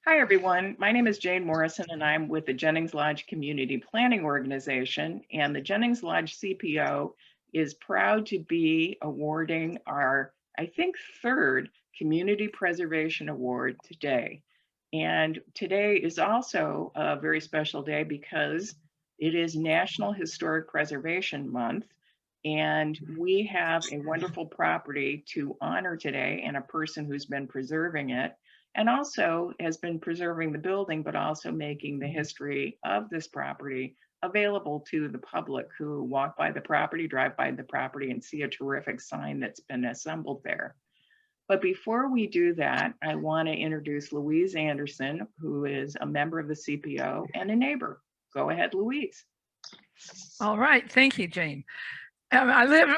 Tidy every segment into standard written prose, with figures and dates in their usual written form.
Hi, everyone. My name is Jane Morrison, and I'm with the Jennings Lodge Community Planning Organization. And the Jennings Lodge CPO is proud to be awarding our, I think, third Community Preservation Award today. And today is also a very special day because it is National Historic Preservation Month. And we have a wonderful property to honor today and a person who's been preserving it and also has been preserving the building, but also making the history of this property available to the public who walk by the property, drive by the property, and see a terrific sign that's been assembled there. But before we do that, I want to introduce Louise Anderson, who is a member of the CPO and a neighbor. Go ahead, Louise. All right, thank you, Jane. I live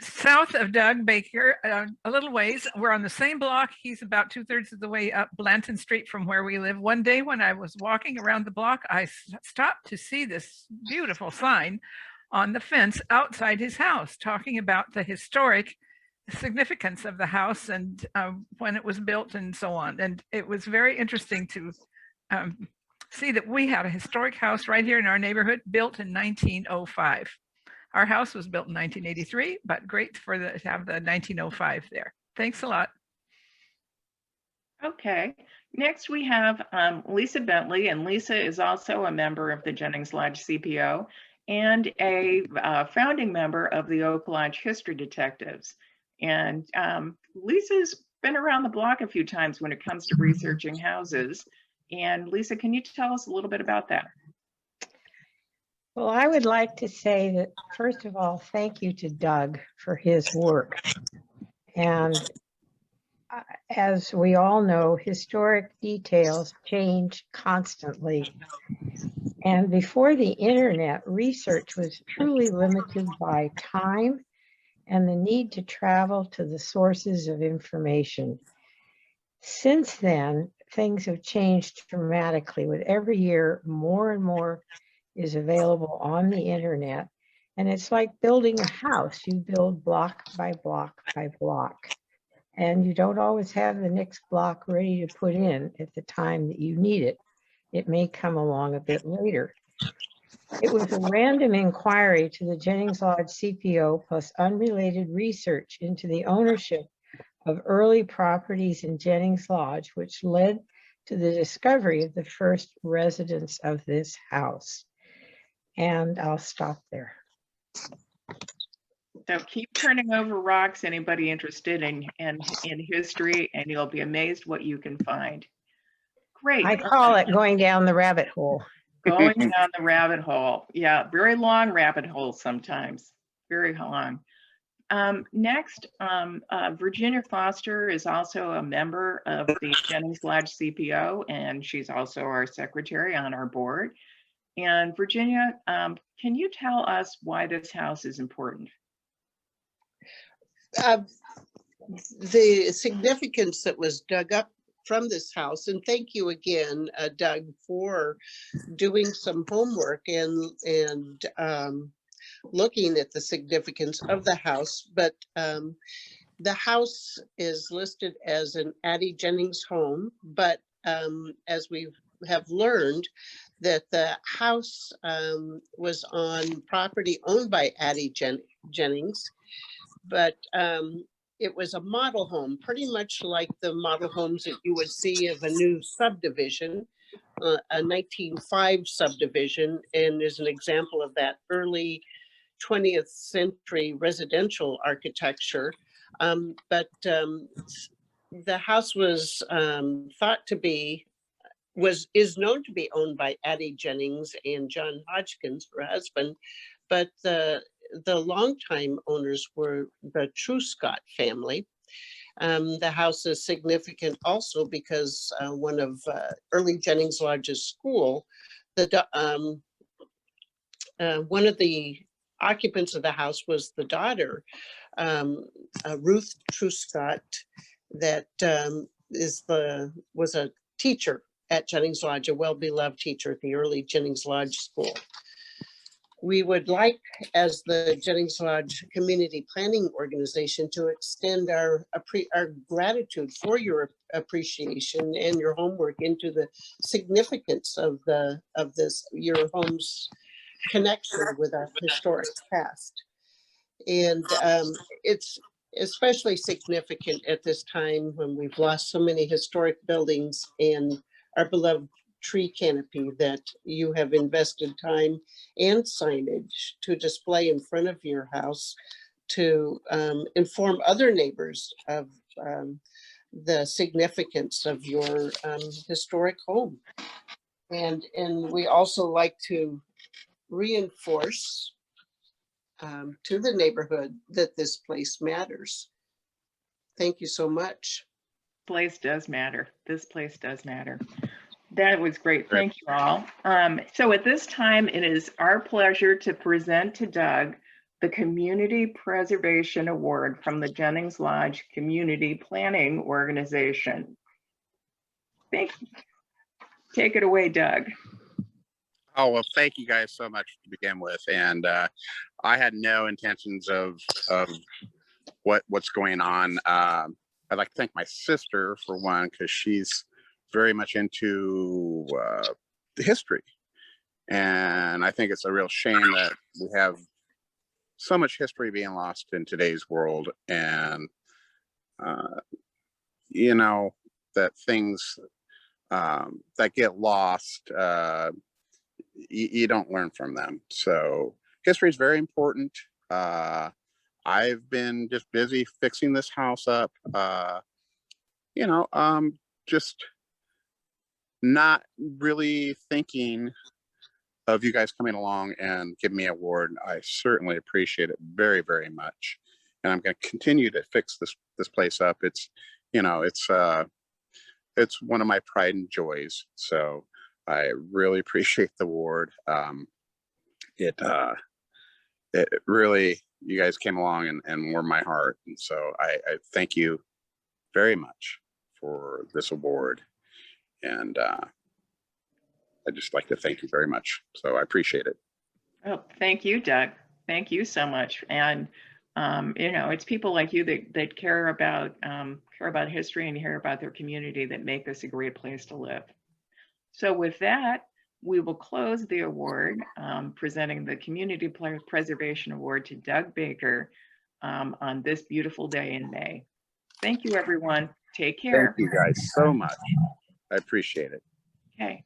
south of Doug Baker, a little ways. We're on the same block. He's about 2/3 of the way up Blanton Street from where we live. One day when I was walking around the block, I stopped to see this beautiful sign on the fence outside his house, talking about the historic significance of the house and when it was built and so on. And it was very interesting to see that we had a historic house right here in our neighborhood built in 1905. Our house was built in 1983, but great to have the 1905 there. Thanks a lot. Okay, next we have Lisa Bentley, and Lisa is also a member of the Jennings Lodge CPO and a founding member of the Oak Lodge History Detectives. And Lisa's been around the block a few times when it comes to researching houses. And Lisa, can you tell us a little bit about that? Well, I would like to say that, first of all, thank you to Doug for his work. And as we all know, historic details change constantly. And before the internet, research was truly limited by time and the need to travel to the sources of information. Since then, things have changed dramatically. With every year, more and more is available on the internet. And it's like building a house. You build block by block by block. And you don't always have the next block ready to put in at the time that you need it. It may come along a bit later. It was a random inquiry to the Jennings Lodge CPO plus unrelated research into the ownership of early properties in Jennings Lodge, which led to the discovery of the first residents of this house. And I'll stop there. So keep turning over rocks, anybody interested in history, and you'll be amazed what you can find. Great. I call it going down the rabbit hole. Going down the rabbit hole. Yeah, very long rabbit hole sometimes, very long. Next, Virginia Foster is also a member of the Jennings Lodge CPO, and she's also our secretary on our board. And Virginia, can you tell us why this house is important? The significance that was dug up from this house, and thank you again, Doug, for doing some homework and looking at the significance of the house. But the house is listed as an Addie Jennings home, but as we have learned, that the house was on property owned by Addie Jennings, but it was a model home, pretty much like the model homes that you would see of a new subdivision, a 1905 subdivision, and is an example of that early 20th century residential architecture. But the house was thought to be, is known to be owned by Addie Jennings and John Hodgkins, her husband, but the longtime owners were the Truscott family. The house is significant also because one of early Jennings Lodge's school, one of the occupants of the house was the daughter, Ruth Truscott, that was a teacher at Jennings Lodge, a well-beloved teacher at the early Jennings Lodge school. we would like, as the Jennings Lodge Community Planning Organization, to extend our gratitude for your appreciation and your homework into the significance of your home's connection with our historic past. And it's especially significant at this time when we've lost so many historic buildings and our beloved tree canopy that you have invested time and signage to display in front of your house to inform other neighbors of the significance of your historic home. And we also like to reinforce to the neighborhood that this place matters. Thank you so much. Place does matter. This place does matter. That was great. Thank you all. So at this time, it is our pleasure to present to Doug the Community Preservation Award from the Jennings Lodge Community Planning Organization. Thank you. Take it away, Doug. Oh, well, thank you guys so much to begin with. And I had no intentions of what's going on. I'd like to thank my sister for one, because she's very much into the history. And I think it's a real shame that we have so much history being lost in today's world. And, you know, that things that get lost, you don't learn from them. So history is very important. I've been just busy fixing this house up, you know, just not really thinking of you guys coming along and giving me an award. I certainly appreciate it very, very much. And I'm going to continue to fix this place up. It's, you know, it's one of my pride and joys. So I really appreciate the award. It really, you guys came along and warmed my heart. And so I thank you very much for this award. And I'd just like to thank you very much. So I appreciate it. Oh, thank you, Doug. Thank you so much. And you know, it's people like you that care about history and care about their community that make this a great place to live. So with that, we will close the award, presenting the Community Preservation Award to Doug Baker on this beautiful day in May. Thank you, everyone. Take care. Thank you guys so much. I appreciate it. Okay.